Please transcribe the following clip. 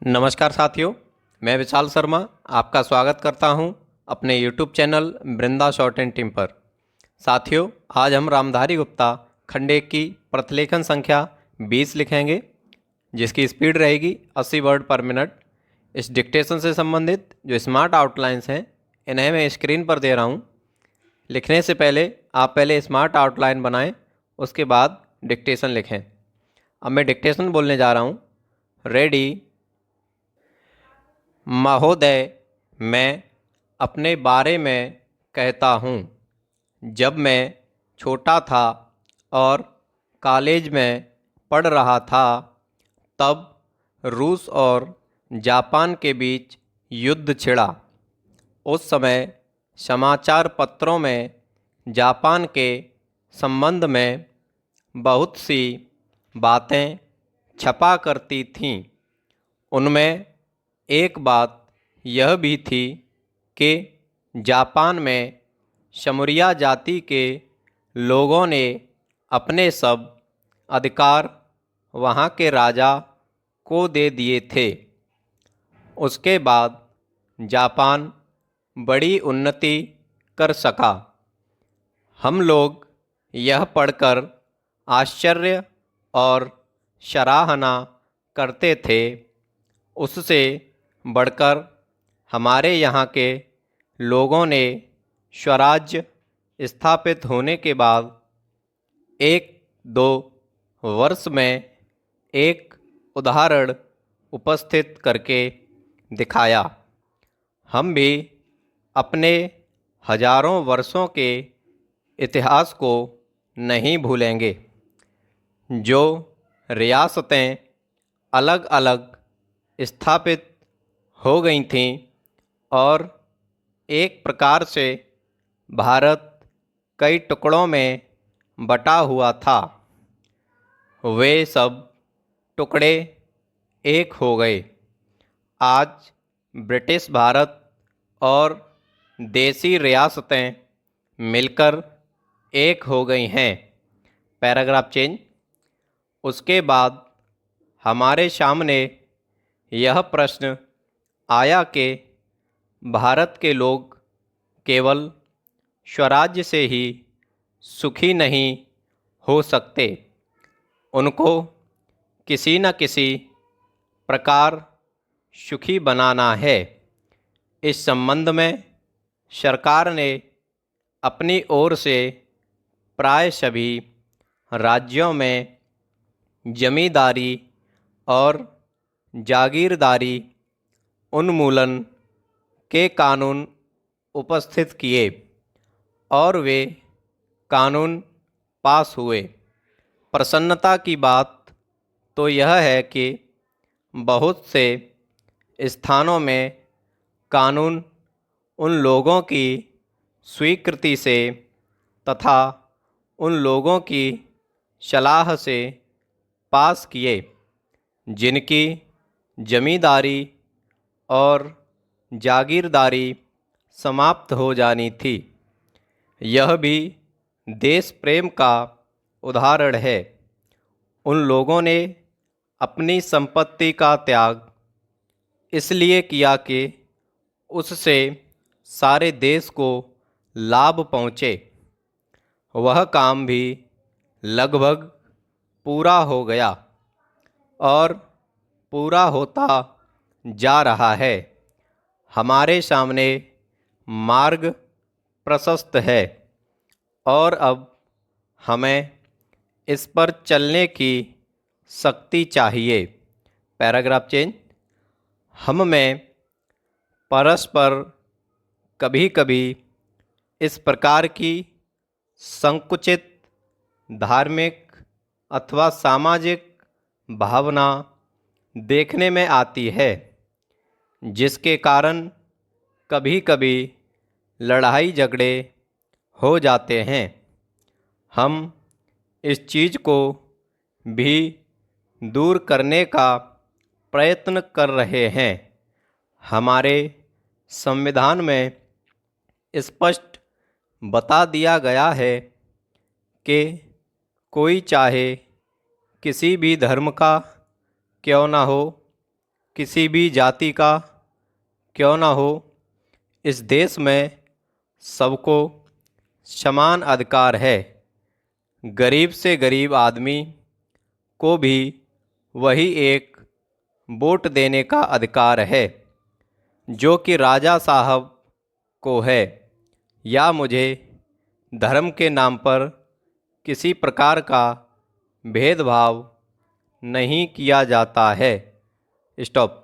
नमस्कार साथियों, मैं विशाल शर्मा आपका स्वागत करता हूं अपने YouTube channel Vrinda short and Tim पर। साथियों, आज हम रामधारी गुप्ता खंड 1 की प्रतिलेखन संख्या 20 लिखेंगे, जिसकी स्पीड रहेगी 80 वर्ड पर मिनट। इस डिक्टेशन से संबंधित जो स्मार्ट आउटलाइंस हैं, इन्हें मैं स्क्रीन पर दे रहा हूं। लिखने से पहले आप पहले स्मार्ट आउटलाइन बनाएं, उसके बाद डिक्टेशन लिखें। अब मैं डिक्टेशन बोलने जा रहा हूं। रेडी। महोदय, मैं अपने बारे में कहता हूँ। जब मैं छोटा था और कॉलेज में पढ़ रहा था, तब रूस और जापान के बीच युद्ध छिड़ा। उस समय समाचार पत्रों में जापान के संबंध में बहुत सी बातें छपा करती थीं। उनमें एक बात यह भी थी कि जापान में शमुरिया जाति के लोगों ने अपने सब अधिकार वहाँ के राजा को दे दिए थे। उसके बाद जापान बड़ी उन्नति कर सका। हम लोग यह पढ़कर आश्चर्य और सराहना करते थे। उससे बढ़कर हमारे यहाँ के लोगों ने स्वराज्य स्थापित होने के बाद 1-2 वर्ष में एक उदाहरण उपस्थित करके दिखाया। हम भी अपने हजारों वर्षों के इतिहास को नहीं भूलेंगे। जो रियासतें अलग अलग स्थापित हो गई थीं और एक प्रकार से भारत कई टुकड़ों में बटा हुआ था, वे सब टुकड़े एक हो गए। आज ब्रिटिश भारत और देसी रियासतें मिलकर एक हो गई हैं। Paragraph change. उसके बाद हमारे सामने यह प्रश्न आया कि भारत के लोग केवल स्वराज्य से ही सुखी नहीं हो सकते, उनको किसी न किसी प्रकार सुखी बनाना है। इस संबंध में सरकार ने अपनी ओर से प्राय सभी राज्यों में जमींदारी और जागीरदारी उन्मूलन के कानून उपस्थित किए और वे कानून पास हुए। प्रसन्नता की बात तो यह है कि बहुत से स्थानों में कानून उन लोगों की स्वीकृति से तथा उन लोगों की सलाह से पास किए जिनकी जमींदारी और जागीरदारी समाप्त हो जानी थी। यह भी देश प्रेम का उदाहरण है। उन लोगों ने अपनी संपत्ति का त्याग इसलिए किया कि उससे सारे देश को लाभ पहुँचे। वह काम भी लगभग पूरा हो गया और पूरा होता जा रहा है। हमारे सामने मार्ग प्रशस्त है और अब हमें इस पर चलने की शक्ति चाहिए। Paragraph change. हम में परस्पर कभी कभी इस प्रकार की संकुचित धार्मिक अथवा सामाजिक भावना देखने में आती है, जिसके कारण कभी कभी लड़ाई झगड़े हो जाते हैं। हम इस चीज़ को भी दूर करने का प्रयत्न कर रहे हैं। हमारे संविधान में स्पष्ट बता दिया गया है कि कोई चाहे किसी भी धर्म का क्यों ना हो, किसी भी जाति का क्यों न हो, इस देश में सबको समान अधिकार है। गरीब से गरीब आदमी को भी वही एक वोट देने का अधिकार है जो कि राजा साहब को है, या मुझे धर्म के नाम पर किसी प्रकार का भेदभाव नहीं किया जाता है। स्टॉप।